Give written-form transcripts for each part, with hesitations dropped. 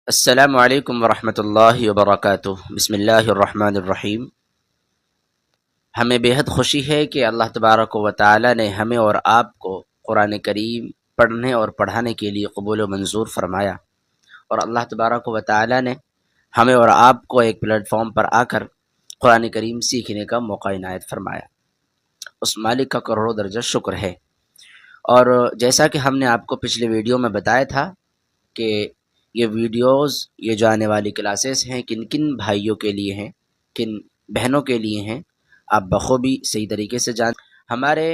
السلام علیکم ورحمۃ اللہ وبرکاتہ۔ بسم اللہ الرحمن الرحیم۔ ہمیں بےحد خوشی ہے کہ اللہ تبارک و تعالی نے ہمیں اور آپ کو قرآن کریم پڑھنے اور پڑھانے کے لیے قبول و منظور فرمایا، اور اللہ تبارک و تعالی نے ہمیں اور آپ کو ایک پلیٹ فارم پر آ کر قرآن کریم سیکھنے کا موقع عنایت فرمایا۔ اس مالک کا کروڑوں درجہ شکر ہے۔ اور جیسا کہ ہم نے آپ کو پچھلے ویڈیو میں بتایا تھا کہ یہ ویڈیوز، یہ جو آنے والی کلاسز ہیں کن کن بھائیوں کے لیے ہیں، کن بہنوں کے لیے ہیں، آپ بخوبی صحیح طریقے سے جان۔ ہمارے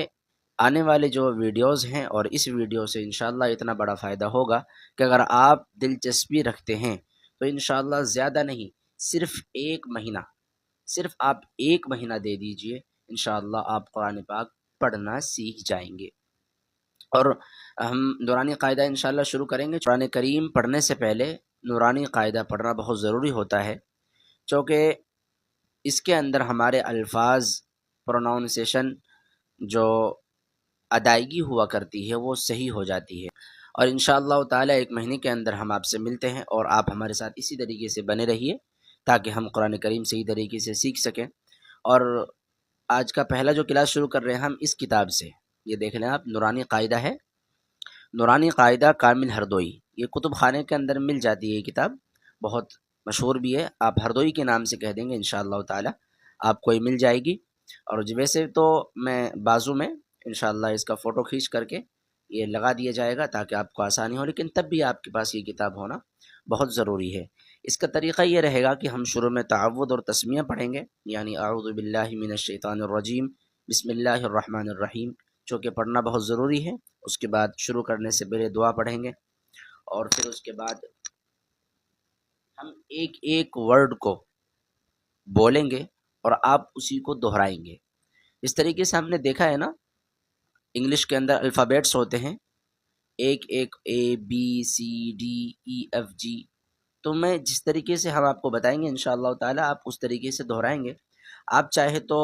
آنے والے جو ویڈیوز ہیں، اور اس ویڈیو سے انشاءاللہ اتنا بڑا فائدہ ہوگا کہ اگر آپ دلچسپی رکھتے ہیں تو انشاءاللہ زیادہ نہیں، صرف آپ ایک مہینہ دے دیجئے، انشاءاللہ آپ قرآن پاک پڑھنا سیکھ جائیں گے۔ اور ہم نورانی قاعدہ انشاءاللہ شروع کریں گے۔ قرآن کریم پڑھنے سے پہلے نورانی قاعدہ پڑھنا بہت ضروری ہوتا ہے، چونکہ اس کے اندر ہمارے الفاظ، پروناؤنسیشن جو ادائیگی ہوا کرتی ہے وہ صحیح ہو جاتی ہے۔ اور انشاءاللہ تعالی ایک مہینے کے اندر ہم آپ سے ملتے ہیں، اور آپ ہمارے ساتھ اسی طریقے سے بنے رہیے تاکہ ہم قرآن کریم صحیح طریقے سے سیکھ سکیں۔ اور آج کا پہلا جو کلاس شروع کر رہے ہیں ہم اس کتاب سے، یہ دیکھ لیں آپ، نورانی قاعدہ ہے، نورانی قاعدہ کامل ہردوئی۔ یہ کتب خانے کے اندر مل جاتی ہے، یہ کتاب بہت مشہور بھی ہے، آپ ہردوئی کے نام سے کہہ دیں گے انشاءاللہ تعالی آپ کو یہ مل جائے گی۔ اور ویسے تو میں بازو میں انشاءاللہ اس کا فوٹو کھینچ کر کے یہ لگا دیا جائے گا تاکہ آپ کو آسانی ہو، لیکن تب بھی آپ کے پاس یہ کتاب ہونا بہت ضروری ہے۔ اس کا طریقہ یہ رہے گا کہ ہم شروع میں تعوذ اور تسمیہ پڑھیں گے، یعنی اعوذ باللہ من الشیطان الرجیم، بسم اللہ الرحمن الرحیم، جو کہ پڑھنا بہت ضروری ہے۔ اس کے بعد شروع کرنے سے پہلے دعا پڑھیں گے، اور پھر اس کے بعد ہم ایک ایک ورڈ کو بولیں گے اور آپ اسی کو دہرائیں گے۔ اس طریقے سے ہم نے دیکھا ہے نا، انگلش کے اندر الفابیٹس ہوتے ہیں، ایک ایک A B C D E F G, تو میں جس طریقے سے ہم آپ کو بتائیں گے انشاءاللہ تعالی آپ اس طریقے سے دہرائیں گے۔ آپ چاہے تو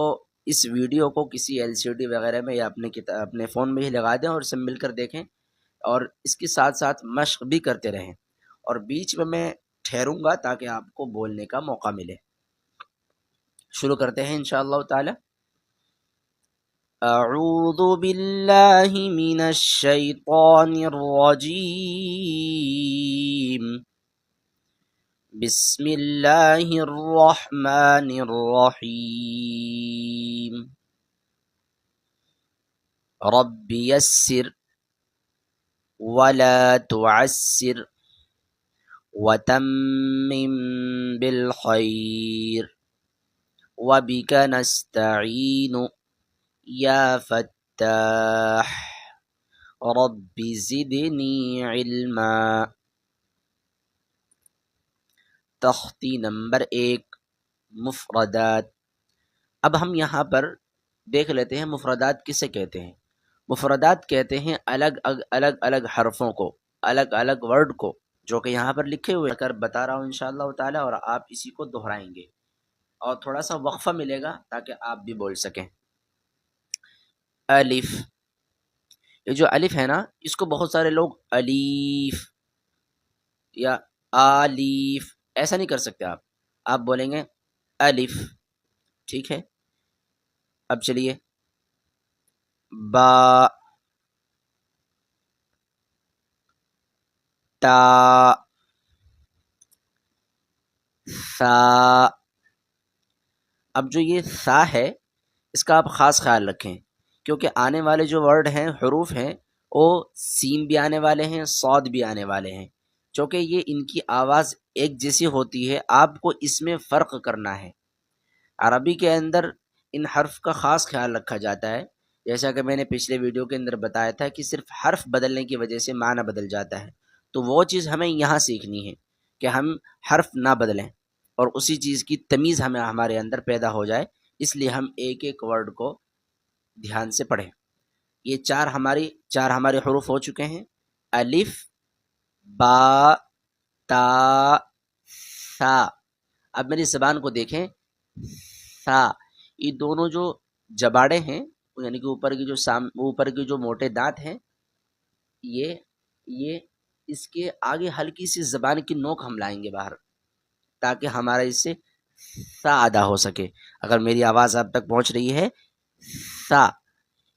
اس ویڈیو کو کسی ایل سی ڈی وغیرہ میں یا اپنے فون میں ہی لگا دیں اور سب مل کر دیکھیں، اور اس کے ساتھ ساتھ مشق بھی کرتے رہیں، اور بیچ میں ٹھہروں گا تاکہ آپ کو بولنے کا موقع ملے۔ شروع کرتے ہیں انشاءاللہ تعالی۔ اعوذ باللہ من الشیطان الرجیم، بسم اللہ الرحمن الرحیم، رب یسر ولا تعسر وتمم بالخیر وبک نستعین یا فتاح رب زدنی علما۔ تختی نمبر 1، مفردات۔ اب ہم یہاں پر دیکھ لیتے ہیں مفردات کسے کہتے ہیں۔ مفردات کہتے ہیں الگ الگ حرفوں کو، الگ الگ ورڈ کو، جو کہ یہاں پر لکھے ہوئے کر بتا رہا ہوں انشاءاللہ تعالی، اور آپ اسی کو دہرائیں گے، اور تھوڑا سا وقفہ ملے گا تاکہ آپ بھی بول سکیں۔ الف، یہ جو الف ہے نا، اس کو بہت سارے لوگ الیف یا آلیف ایسا نہیں کر سکتے، آپ بولیں گے الف، ٹھیک ہے۔ اب چلیے، با، تا، سا۔ اب جو یہ سا ہے اس کا آپ خاص خیال رکھیں، کیونکہ آنے والے جو ورڈ ہیں، حروف ہیں، وہ سین بھی آنے والے ہیں، صاد بھی آنے والے ہیں، چونکہ یہ ان کی آواز ایک جیسی ہوتی ہے، آپ کو اس میں فرق کرنا ہے۔ عربی کے اندر ان حرف کا خاص خیال رکھا جاتا ہے، جیسا کہ میں نے پچھلے ویڈیو کے اندر بتایا تھا کہ صرف حرف بدلنے کی وجہ سے معنی بدل جاتا ہے، تو وہ چیز ہمیں یہاں سیکھنی ہے کہ ہم حرف نہ بدلیں، اور اسی چیز کی تمیز ہمارے اندر پیدا ہو جائے، اس لیے ہم ایک ایک ورڈ کو دھیان سے پڑھیں۔ یہ چار ہمارے حروف ہو چکے ہیں، الف، با، تا، سا۔ اب میری زبان کو دیکھیں، سا، یہ دونوں جو جباڑے ہیں، یعنی کہ اوپر کی جو موٹے دانت ہیں، یہ اس کے آگے ہلکی سی زبان کی نوک ہم لائیں گے باہر، تاکہ ہمارا اس سے سا ادا ہو سکے۔ اگر میری آواز آپ تک پہنچ رہی ہے، سا،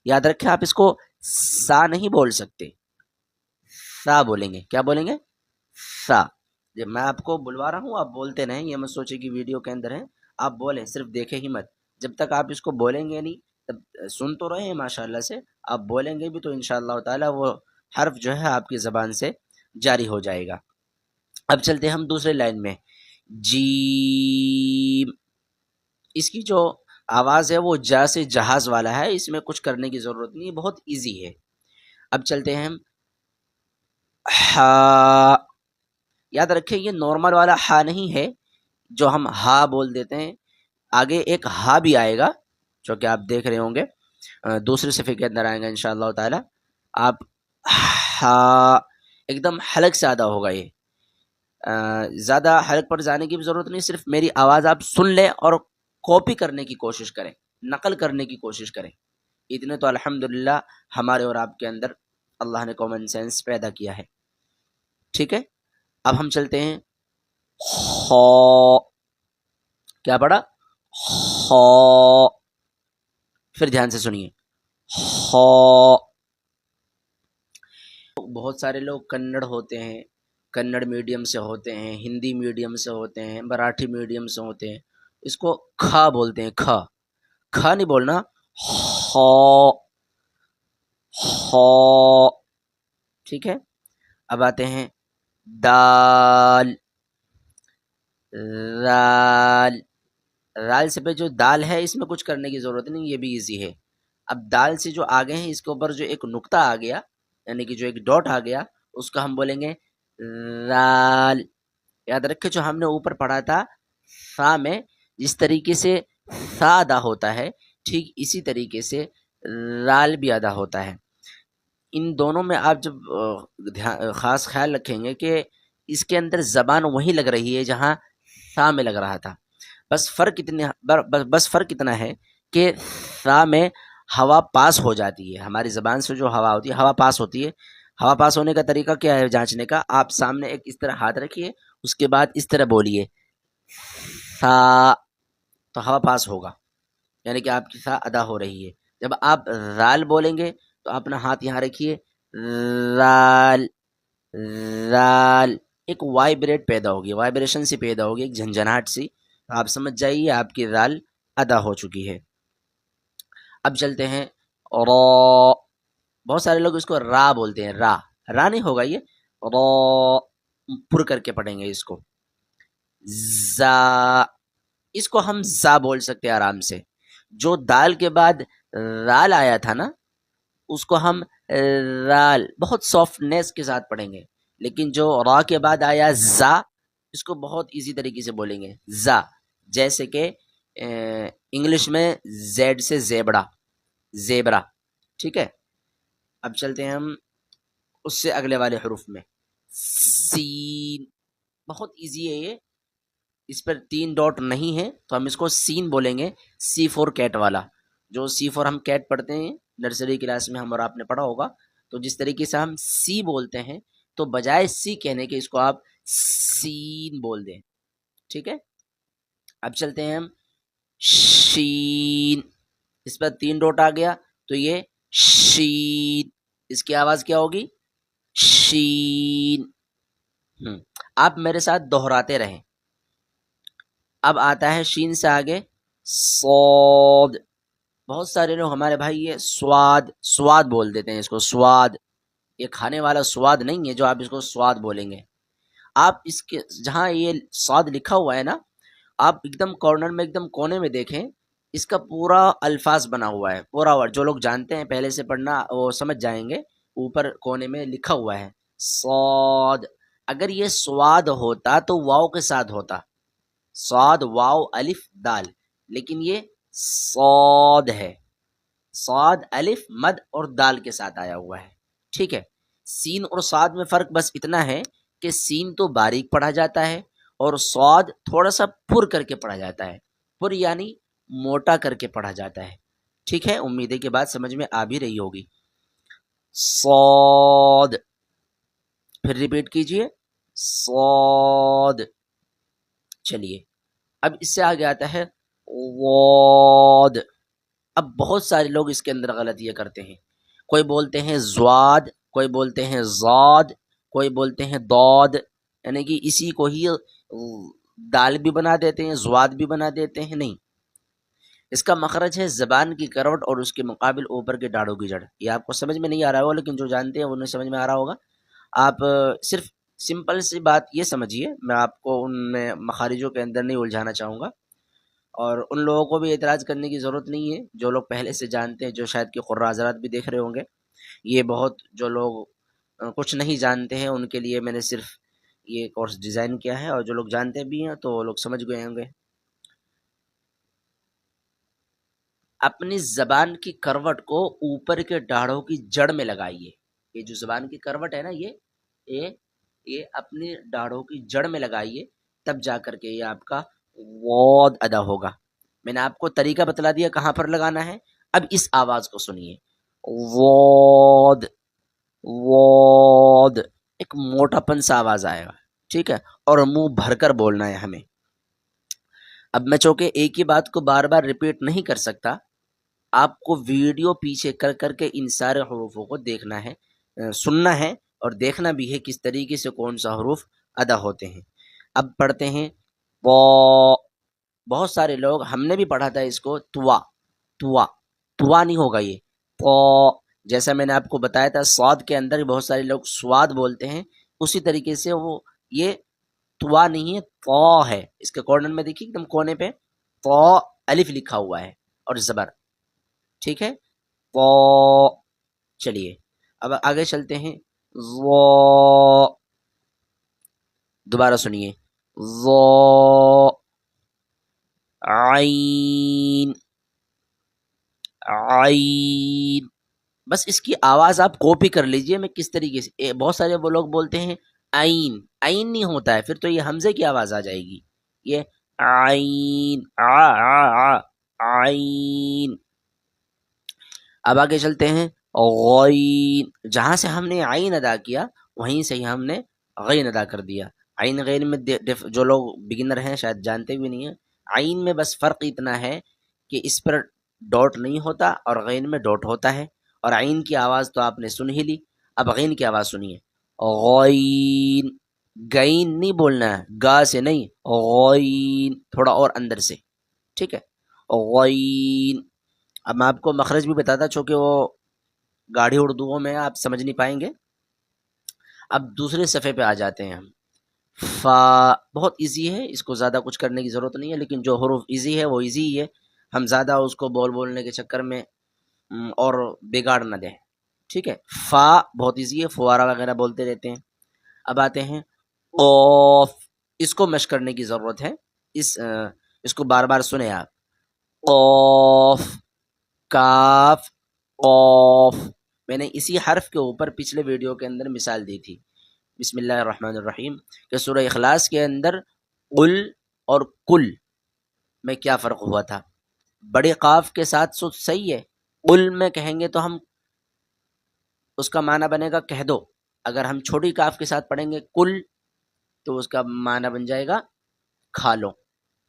یاد رکھیں آپ اس کو سا نہیں بول سکتے، سا بولیں گے۔ کیا بولیں گے؟ سا۔ جب میں آپ کو بلوا رہا ہوں آپ بولتے رہیں، یہ مت سوچے کہ ویڈیو کے اندر ہے، آپ بولیں، صرف دیکھیں ہی مت۔ جب تک آپ اس کو بولیں گے نہیں، تب سن تو رہے ہیں ماشاءاللہ سے، آپ بولیں گے بھی تو انشاءاللہ تعالی وہ حرف جو ہے آپ کی زبان سے جاری ہو جائے گا۔ اب چلتے ہیں ہم دوسرے لائن میں، جیم۔ اس کی جو آواز ہے وہ جا سے جہاز والا ہے، اس میں کچھ کرنے کی ضرورت نہیں، بہت ایزی ہے۔ اب چلتے ہیں ہم ہا۔ یاد رکھیں یہ نارمل والا ہا نہیں ہے جو ہم ہا بول دیتے ہیں، آگے ایک ہا بھی آئے گا جو کہ آپ دیکھ رہے ہوں گے، دوسرے صفحے کے اندر آئیں گا انشاءاللہ تعالی۔ آپ ہا ایک دم حلق سے ادا ہوگا، یہ زیادہ حلق پر جانے کی بھی ضرورت نہیں، صرف میری آواز آپ سن لیں اور کاپی کرنے کی کوشش کریں، نقل کرنے کی کوشش کریں، اتنے تو الحمدللہ ہمارے اور آپ کے اندر اللہ نے کامن سینس پیدا کیا ہے۔ ٹھیک ہے، اب ہم چلتے ہیں خو۔ کیا پڑھا؟ خو۔ پھر دھیان سے سنیے، خو۔ بہت سارے لوگ کنڑ ہوتے ہیں، کنڑ میڈیم سے ہوتے ہیں، ہندی میڈیم سے ہوتے ہیں، مراٹھی میڈیم سے ہوتے ہیں، اس کو کھا بولتے ہیں، کھا، کھا نہیں بولنا، خو، خو۔ ٹھیک ہے، اب آتے ہیں دال، رال۔ رال سے پہ جو دال ہے اس میں کچھ کرنے کی ضرورت نہیں، یہ بھی ایزی ہے۔ اب دال سے جو آگے ہیں اس کے اوپر جو ایک نقطہ آ گیا، یعنی کہ جو ایک ڈاٹ آ گیا، اس کا ہم بولیں گے رال۔ یاد رکھے جو ہم نے اوپر پڑھا تھا سا میں جس طریقے سے سا ادا ہوتا ہے، ٹھیک اسی طریقے سے رال بھی ادا ہوتا ہے۔ ان دونوں میں آپ جب خاص خیال رکھیں گے کہ اس کے اندر زبان وہی لگ رہی ہے جہاں سا میں لگ رہا تھا، بس فرق اتنا ہے کہ سا میں ہوا پاس ہو جاتی ہے، ہماری زبان سے جو ہوا ہوتی ہے ہوا پاس ہوتی ہے۔ ہوا پاس ہونے کا طریقہ کیا ہے جانچنے کا؟ آپ سامنے ایک اس طرح ہاتھ رکھیے، اس کے بعد اس طرح بولیے سا، تو ہوا پاس ہوگا، یعنی کہ آپ کی سا ادا ہو رہی ہے۔ جب آپ رال بولیں گے تو اپنا ہاتھ یہاں رکھیے، رال، رال، ایک وائبریٹ پیدا ہوگی، وائبریشن سی پیدا ہوگی، ایک جھنجھناہٹ سی، آپ سمجھ جائیے آپ کی رال ادا ہو چکی ہے۔ اب چلتے ہیں را۔ بہت سارے لوگ اس کو را بولتے ہیں، را، را نہیں ہوگا، یہ را پر کر کے پڑھیں گے اس کو، زا۔ اس کو ہم زا بول سکتے ہیں آرام سے۔ جو دال کے بعد رال آیا تھا نا، اس کو ہم رال بہت سافٹنیس کے ساتھ پڑھیں گے، لیکن جو را کے بعد آیا زا، اس کو بہت ایزی طریقے سے بولیں گے زا، جیسے کہ انگلش میں زیڈ سے زیبڑا، زیبرا۔ ٹھیک ہے، اب چلتے ہیں ہم اس سے اگلے والے حروف میں، سین۔ بہت ایزی ہے یہ، اس پر 3 ڈاٹ نہیں ہے تو ہم اس کو سین بولیں گے، سی فور کیٹ والا، جو سی فور ہم کیٹ پڑھتے ہیں نرسری کلاس میں ہم اور آپ نے پڑھا ہوگا، تو جس طریقے سے ہم سی بولتے ہیں تو بجائے سی کہنے کے اس کو آپ سین بول دیں۔ ٹھیک ہے، اب چلتے ہیں ہم شین۔ اس پر 3 ڈاٹ آ گیا تو یہ شین، اس کی آواز کیا ہوگی؟ شین۔ آپ میرے ساتھ دہراتے رہیں۔ اب آتا ہے شین سے آگے صاد۔ بہت سارے لوگ ہمارے بھائی یہ سواد، سواد بول دیتے ہیں اس کو، سواد۔ یہ کھانے والا سواد نہیں ہے جو آپ اس کو سواد بولیں گے۔ آپ اس کے جہاں یہ سواد لکھا ہوا ہے نا، آپ ایک دم کارنر میں، ایک دم کونے میں دیکھیں، اس کا پورا الفاظ بنا ہوا ہے، پورا ورڈ۔ جو لوگ جانتے ہیں پہلے سے پڑھنا وہ سمجھ جائیں گے، اوپر کونے میں لکھا ہوا ہے صاد۔ اگر یہ سواد ہوتا تو واو کے ساتھ ہوتا، صاد واو الف دال، لیکن یہ صاد ہے، صاد الف مد اور دال کے ساتھ آیا ہوا ہے۔ ٹھیک ہے، سین اور صاد میں فرق بس اتنا ہے کہ سین تو باریک پڑھا جاتا ہے اور صاد تھوڑا سا پر کر کے پڑھا جاتا ہے، پر یعنی موٹا کر کے پڑھا جاتا ہے۔ ٹھیک ہے، امید ہے کہ بات سمجھ میں آ بھی رہی ہوگی۔ صاد، پھر ریپیٹ کیجئے صاد. چلیے اب اس سے آگے آتا ہے واد. اب بہت سارے لوگ اس کے اندر غلطیاں کرتے ہیں. کوئی بولتے ہیں زواد، کوئی بولتے ہیں زاد، کوئی بولتے ہیں دود، یعنی کہ اسی کو ہی دال بھی بنا دیتے ہیں، زواد بھی بنا دیتے ہیں. نہیں، اس کا مخرج ہے زبان کی کروٹ اور اس کے مقابل اوپر کے داڑھوں کی جڑ. یہ آپ کو سمجھ میں نہیں آ رہا ہوگا، لیکن جو جانتے ہیں انہیں سمجھ میں آ رہا ہوگا. آپ صرف سمپل سی بات یہ سمجھیے، میں آپ کو ان میں مخارجوں کے اندر نہیں الجھانا چاہوں گا، اور ان لوگوں کو بھی اعتراض کرنے کی ضرورت نہیں ہے جو لوگ پہلے سے جانتے ہیں، جو شاید کہ قراء حضرات بھی دیکھ رہے ہوں گے. یہ بہت جو لوگ کچھ نہیں جانتے ہیں ان کے لیے میں نے صرف یہ کورس ڈیزائن کیا ہے، اور جو لوگ جانتے بھی ہیں تو وہ لوگ سمجھ گئے ہوں گے. اپنی زبان کی کروٹ کو اوپر کے داڑھوں کی جڑ میں لگائیے. یہ جو زبان کی کروٹ ہے نا، یہ اپنی داڑھوں کی جڑ میں لگائیے، تب جا کر کے یہ آپ کا واد ادا ہوگا. میں نے آپ کو طریقہ بتلا دیا کہاں پر لگانا ہے. اب اس آواز کو سنیے، واد واد. ایک موٹا پن سا آواز آئے گا، ٹھیک ہے، اور منہ بھر کر بولنا ہے ہمیں. اب میں چونکہ ایک ہی بات کو بار بار ریپیٹ نہیں کر سکتا، آپ کو ویڈیو پیچھے کر کر کے ان سارے حروفوں کو دیکھنا ہے، سننا ہے، اور دیکھنا بھی ہے کس طریقے سے کون سا حروف ادا ہوتے ہیں. اب پڑھتے ہیں پو. بہت سارے لوگ، ہم نے بھی پڑھا تھا اس کو توا توا توا نہیں ہوگا، یہ پو. جیسا میں نے آپ کو بتایا تھا صاد کے اندر بہت سارے لوگ سواد بولتے ہیں، اسی طریقے سے وہ یہ توا نہیں ہے، تو ہے. اس کے کارنر میں دیکھیے ایک دم کونے پہ تو الف لکھا ہوا ہے اور زبر، ٹھیک ہے، تو. چلیے اب آگے چلتے ہیں. وہ دوبارہ سنیے، وہ عین عین. بس اس کی آواز آپ کاپی کر لیجئے. میں کس طریقے سے، بہت سارے وہ لوگ بولتے ہیں عین، عین نہیں ہوتا ہے، پھر تو یہ حمزے کی آواز آ جائے گی. یہ عین عین. اب آگے چلتے ہیں غین. جہاں سے ہم نے عین ادا کیا وہیں سے ہی ہم نے غین ادا کر دیا. عین غین میں جو لوگ بگنر ہیں شاید جانتے بھی نہیں ہیں. عین میں بس فرق اتنا ہے کہ اس پر ڈاٹ نہیں ہوتا اور غین میں ڈاٹ ہوتا ہے. اور عین کی آواز تو آپ نے سن ہی لی. اب غین کی آواز سنیے، غین. غین نہیں بولنا ہے، گا سے نہیں، غین تھوڑا اور اندر سے، ٹھیک ہے، غین. اب میں آپ کو مخرج بھی بتاتا چونکہ وہ گاڑی اردوؤں میں آپ سمجھ نہیں پائیں گے. اب دوسرے صفحے پہ آ جاتے ہیں ہم. فا بہت ایزی ہے، اس کو زیادہ کچھ کرنے کی ضرورت نہیں ہے، لیکن جو حروف ایزی ہے وہ ایزی ہی ہے. ہم زیادہ اس کو بولنے کے چکر میں اور بگاڑ نہ دیں، ٹھیک ہے. فا بہت ایزی ہے، فوارہ وغیرہ بولتے رہتے ہیں. اب آتے ہیں قوف. اس کو مشق کرنے کی ضرورت ہے، اس کو بار بار سنیں آپ. قوف، کاف، قوف. میں نے اسی حرف کے اوپر پچھلے ویڈیو کے اندر مثال دی تھی، بسم اللہ الرحمن الرحیم، کہ سورہ اخلاص کے اندر قل اور کل میں کیا فرق ہوا تھا. بڑے قاف کے ساتھ سو صحیح ہے، قل میں کہیں گے تو ہم اس کا معنی بنے گا کہہ دو. اگر ہم چھوٹی کاف کے ساتھ پڑھیں گے کل تو اس کا معنی بن جائے گا کھا لو.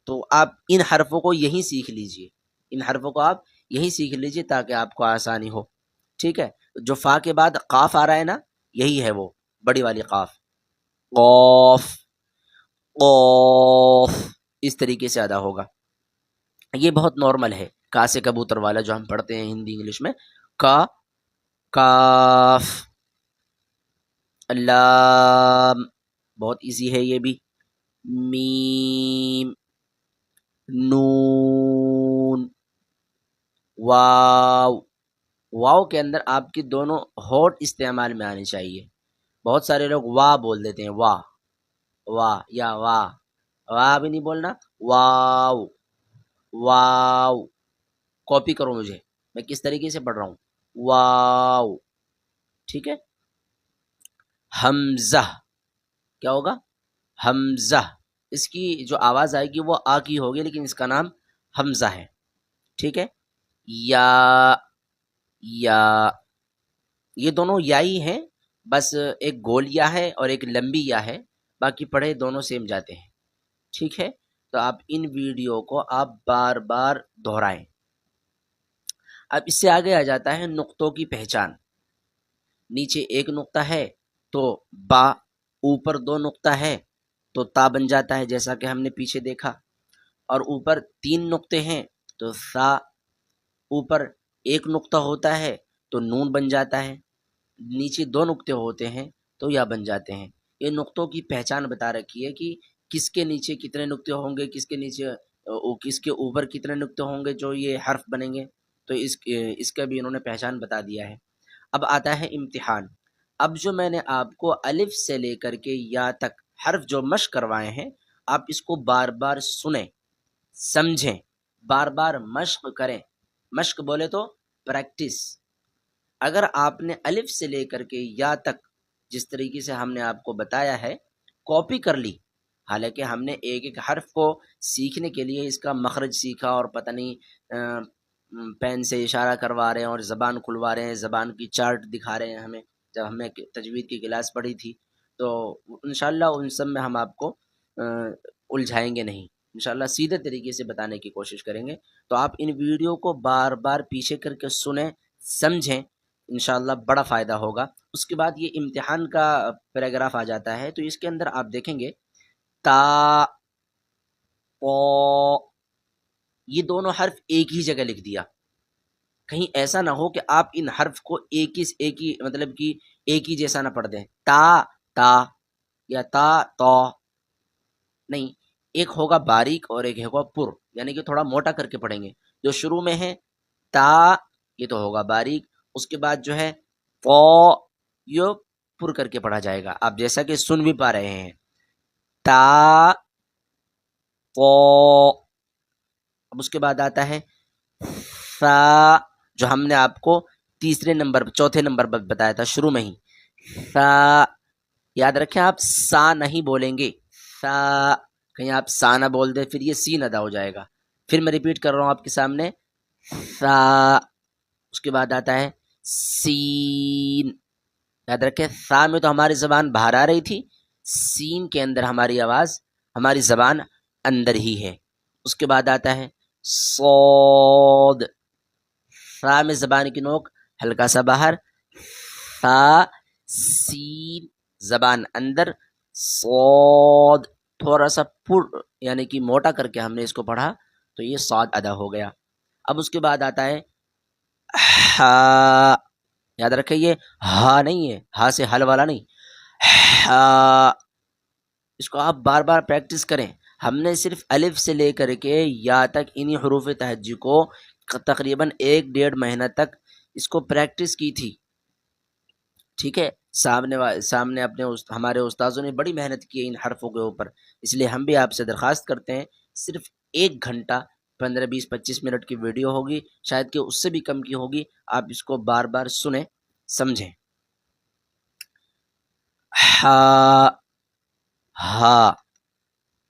تو آپ ان حرفوں کو یہی سیکھ لیجئے، ان حرفوں کو آپ یہی سیکھ لیجئے تاکہ آپ کو آسانی ہو، ٹھیک ہے. جو فا کے بعد قاف آ رہا ہے نا، یہی ہے وہ بڑی والی قاف. قوف قوف اس طریقے سے ادا ہوگا. یہ بہت نارمل ہے، کا سے کبوتر والا جو ہم پڑھتے ہیں ہندی انگلش میں. کا، کاف، لام بہت ایزی ہے یہ بھی. میم، نون، واو. واو کے اندر آپ کی دونوں ہونٹ استعمال میں آنی چاہیے. بہت سارے لوگ وا بول دیتے ہیں، وا وا یا وا، وا بھی نہیں بولنا، واو واو. کاپی کرو مجھے، میں کس طریقے سے پڑھ رہا ہوں، واو، ٹھیک ہے. حمزہ کیا ہوگا، حمزہ. اس کی جو آواز آئے گی وہ آ کی ہوگی، لیکن اس کا نام حمزہ ہے، ٹھیک ہے. یا، یا، یہ دونوں یائی ہیں بس ایک گول یا ہے اور ایک لمبی یا ہے، باقی پڑھے دونوں سیم جاتے ہیں، ٹھیک ہے؟ تو آپ ان ویڈیو کو آپ بار بار دہرائیں۔ اب اس سے آگے آ جاتا ہے نقطوں کی پہچان۔ نیچے ایک نقطہ ہے تو با، اوپر دو نقطہ ہے تو تا بن جاتا ہے جیسا کہ ہم نے پیچھے دیکھا، اور اوپر تین نقطے ہیں تو سا، اوپر ایک نقطہ ہوتا ہے تو نون بن جاتا ہے، نیچے دو نقطے ہوتے ہیں تو یا بن جاتے ہیں۔ یہ نقطوں کی پہچان بتا رکھی ہے کہ کس کے نیچے کتنے نقطے ہوں گے، کس کے نیچے کس کے اوپر کتنے نقطے ہوں گے جو یہ حرف بنیں گے، تو اس کا بھی انہوں نے پہچان بتا دیا ہے۔ اب آتا ہے امتحان۔ اب جو میں نے آپ کو الف سے لے کر کے یا تک حرف جو مشق کروائے ہیں، آپ اس کو بار بار سنیں، سمجھیں، بار بار مشق کریں۔ مشق بولے تو پریکٹس۔ اگر آپ نے الف سے لے کر کے یا تک جس طریقے سے ہم نے آپ کو بتایا ہے کاپی کر لی، حالانکہ ہم نے ایک ایک حرف کو سیکھنے کے لیے اس کا مخرج سیکھا، اور پتہ نہیں پین سے اشارہ کروا رہے ہیں اور زبان کھلوا رہے ہیں، زبان کی چارٹ دکھا رہے ہیں ہمیں، جب ہم نے تجوید کی کلاس پڑھی تھی، تو انشاءاللہ ان سب میں ہم آپ کو الجھائیں گے نہیں، انشاءاللہ سیدھے طریقے سے بتانے کی کوشش کریں گے۔ تو آپ ان ویڈیو کو بار بار پیچھے کر کے سنیں، سمجھیں، انشاءاللہ بڑا فائدہ ہوگا۔ اس کے بعد یہ امتحان کا پیراگراف آ جاتا ہے، تو اس کے اندر آپ دیکھیں گے تا، پو، یہ دونوں حرف ایک ہی جگہ لکھ دیا۔ کہیں ایسا نہ ہو کہ آپ ان حرف کو ایک ہی مطلب کہ ایک ہی جیسا نہ پڑھ دیں، تا تا یا تا تو، نہیں، ایک ہوگا باریک اور ایک ہوگا پر، یعنی کہ تھوڑا موٹا کر کے پڑھیں گے۔ جو شروع میں ہے تا، یہ تو ہوگا باریک، اس کے بعد جو ہے پو، یہ پر کر کے پڑھا جائے گا، آپ جیسا کہ سن بھی پا رہے ہیں، تا پو۔ اب اس کے بعد آتا ہے سا، جو ہم نے آپ کو چوتھے نمبر پر بتایا تھا شروع میں ہی، سا، یاد رکھیں آپ سا نہیں بولیں گے، سا، کہیں آپ سا نہ بول دیں پھر یہ سین ادا ہو جائے گا۔ پھر میں ریپیٹ کر رہا ہوں آپ کے سامنے، سا، اس کے بعد آتا ہے سین، یاد رکھیں سا میں تو ہماری زبان باہر آ رہی تھی، سین کے اندر ہماری آواز، ہماری زبان اندر ہی ہے۔ اس کے بعد آتا ہے صاد، سا میں زبان کی نوک ہلکا سا باہر، سا، سین زبان اندر، صاد تھوڑا سا پر یعنی کہ موٹا کر کے ہم نے اس کو پڑھا تو یہ صاد ادا ہو گیا۔ اب اس کے بعد آتا ہے ہا، یاد رکھیں یہ ہا نہیں ہے، ہا سے حل والا نہیں، ہا، اس کو آپ بار بار پریکٹس کریں۔ ہم نے صرف الف سے لے کر کے یا تک انہی حروف تہجی کو تقریباً 1-1.5 مہینہ تک اس کو پریکٹس کی تھی، ٹھیک ہے؟ سامنے اپنے ہمارے استاذوں نے بڑی محنت کی ہے ان حرفوں کے اوپر، اس لیے ہم بھی آپ سے درخواست کرتے ہیں صرف 1 گھنٹہ 15-20-25 منٹ کی ویڈیو ہوگی، شاید کہ اس سے بھی کم کی ہوگی، آپ اس کو بار بار سنیں، سمجھیں۔ ہا، ہا،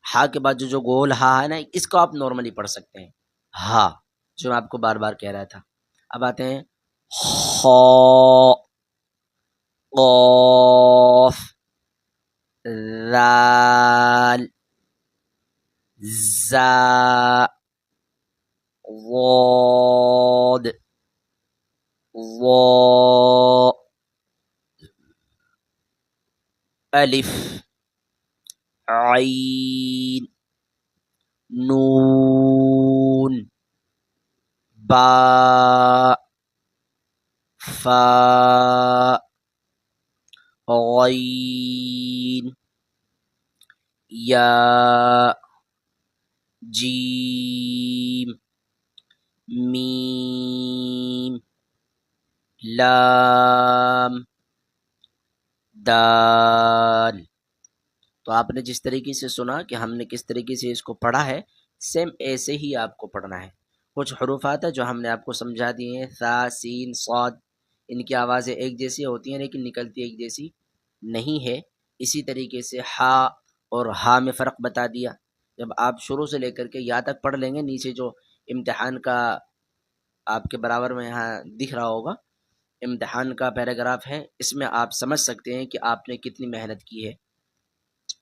ہا کے بعد جو گول ہا ہے نا، اس کو آپ نارملی پڑھ سکتے ہیں، ہا، جو میں آپ کو بار بار کہہ رہا تھا۔ اب آتے ہیں خو، قاف، ذال، زا، ضاد، ظا، الف، عین، نون، با، فا، غین، یا، جیم، میم، لام، دال۔ تو آپ نے جس طریقے سے سنا کہ ہم نے کس طریقے سے اس کو پڑھا ہے، سیم ایسے ہی آپ کو پڑھنا ہے۔ کچھ حروفات ہے جو ہم نے آپ کو سمجھا دیے ہیں، سا، سین، صاد، ان کی آوازیں ایک جیسی ہوتی ہیں لیکن نکلتی ایک جیسی نہیں ہے۔ اسی طریقے سے ہا اور ہا میں فرق بتا دیا۔ جب آپ شروع سے لے کر کے یا تک پڑھ لیں گے، نیچے جو امتحان کا آپ کے برابر میں یہاں دکھ رہا ہوگا، امتحان کا پیراگراف ہے، اس میں آپ سمجھ سکتے ہیں کہ آپ نے کتنی محنت کی ہے۔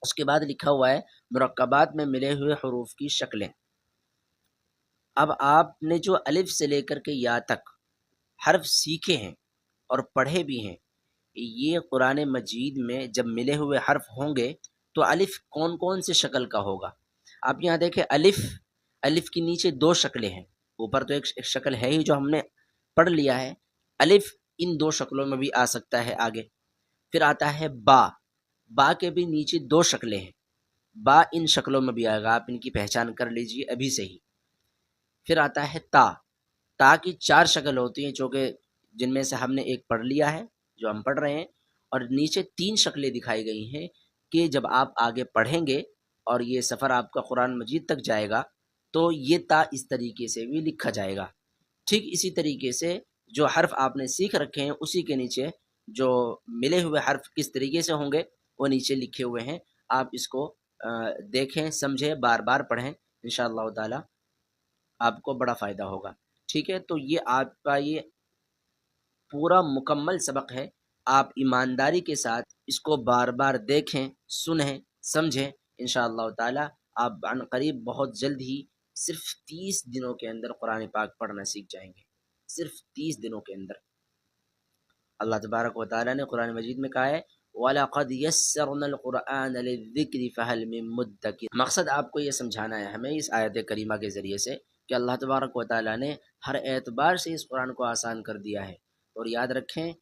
اس کے بعد لکھا ہوا ہے مرکبات میں ملے ہوئے حروف کی شکلیں۔ اب آپ نے جو الف سے لے کر کے یا تک حرف سیکھے ہیں اور پڑھے بھی ہیں، یہ قرآن مجید میں جب ملے ہوئے حرف ہوں گے تو الف کون کون سے شکل کا ہوگا؟ آپ یہاں دیکھیں الف کی نیچے دو شکلیں ہیں، اوپر تو ایک شکل ہے ہی جو ہم نے پڑھ لیا ہے، الف ان دو شکلوں میں بھی آ سکتا ہے آگے۔ پھر آتا ہے با کے بھی نیچے دو شکلیں ہیں، با ان شکلوں میں بھی آئے گا، آپ ان کی پہچان کر لیجئے ابھی سے ہی۔ پھر آتا ہے تا کی چار شکل ہوتی ہیں، چونکہ جن میں سے ہم نے ایک پڑھ لیا ہے جو ہم پڑھ رہے ہیں، اور نیچے تین شکلیں دکھائی گئی ہیں کہ جب آپ آگے پڑھیں گے اور یہ سفر آپ کا قرآن مجید تک جائے گا تو یہ تا اس طریقے سے بھی لکھا جائے گا۔ ٹھیک اسی طریقے سے جو حرف آپ نے سیکھ رکھے ہیں اسی کے نیچے جو ملے ہوئے حرف کس طریقے سے ہوں گے وہ نیچے لکھے ہوئے ہیں، آپ اس کو دیکھیں، سمجھیں، بار بار پڑھیں، انشاءاللہ تعالی آپ کو بڑا فائدہ ہوگا۔ ٹھیک ہے، تو یہ آپ کا یہ پورا مکمل سبق ہے، آپ ایمانداری کے ساتھ اس کو بار بار دیکھیں، سنیں، سمجھیں، انشاءاللہ تعالی آپ عن قریب بہت جلد ہی صرف 30 دنوں کے اندر قرآن پاک پڑھنا سیکھ جائیں گے، صرف 30 دنوں کے اندر۔ اللہ تبارک و تعالی نے قرآن مجید میں کہا ہے وَلَقَدْ يَسَّرْنَا الْقُرْآنَ لِلذِّكْرِ فَهَلْ مِن مُدَّكِرٍ۔ مقصد آپ کو یہ سمجھانا ہے ہمیں اس آیت کریمہ کے ذریعے سے کہ اللہ تبارک و تعالی نے ہر اعتبار سے اس قرآن کو آسان کر دیا ہے، اور یاد رکھیں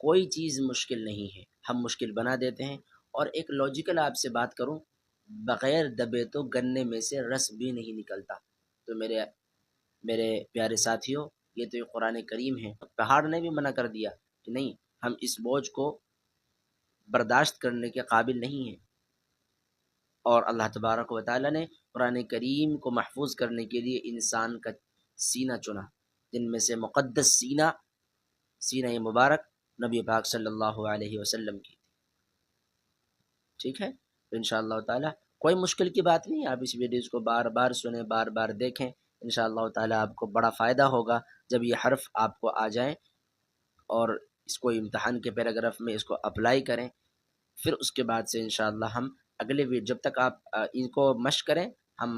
کوئی چیز مشکل نہیں ہے، ہم مشکل بنا دیتے ہیں۔ اور ایک لاجیکل آپ سے بات کروں، بغیر دبے تو گنے میں سے رس بھی نہیں نکلتا۔ تو میرے پیارے ساتھیوں، یہ تو ایک قرآن کریم ہے، پہاڑ نے بھی منع کر دیا کہ نہیں، ہم اس بوجھ کو برداشت کرنے کے قابل نہیں ہیں، اور اللہ تبارک و تعالی نے قرآن کریم کو محفوظ کرنے کے لیے انسان کا سینہ چنا، جن میں سے مقدس سینہ مبارک نبی پاک صلی اللہ علیہ وسلم کی۔ ٹھیک ہے، تو انشاءاللہ تعالی کوئی مشکل کی بات نہیں، آپ اس ویڈیوز کو بار بار سنیں، بار بار دیکھیں، انشاءاللہ تعالی آپ کو بڑا فائدہ ہوگا جب یہ حرف آپ کو آ جائیں، اور اس کو امتحان کے پیراگراف میں اس کو اپلائی کریں۔ پھر اس کے بعد سے انشاءاللہ ہم اگلے جب تک آپ ان کو مشق کریں، ہم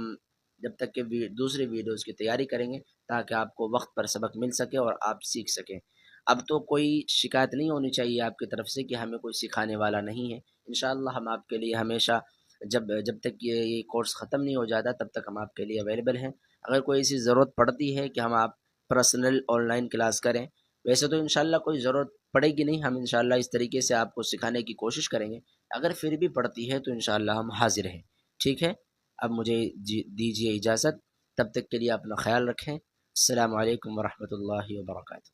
جب تک کہ دوسری ویڈیوز کی تیاری کریں گے تاکہ آپ کو وقت پر سبق مل سکے اور آپ سیکھ سکیں۔ اب تو کوئی شکایت نہیں ہونی چاہیے آپ کی طرف سے کہ ہمیں کوئی سکھانے والا نہیں ہے، انشاءاللہ ہم آپ کے لیے ہمیشہ جب تک یہ کورس ختم نہیں ہو جاتا تب تک ہم آپ کے لیے اویلیبل ہیں۔ اگر کوئی ایسی ضرورت پڑتی ہے کہ ہم آپ پرسنل آن لائن کلاس کریں، ویسے تو انشاءاللہ کوئی ضرورت پڑے گی نہیں، ہم انشاءاللہ اس طریقے سے آپ کو سکھانے کی کوشش کریں گے، اگر پھر بھی پڑتی ہے تو انشاءاللہ ہم حاضر ہیں۔ ٹھیک ہے، اب مجھے دیجیے اجازت، تب تک کے لیے اپنا خیال رکھیں۔ السلام علیکم ورحمۃ اللہ وبرکاتہ۔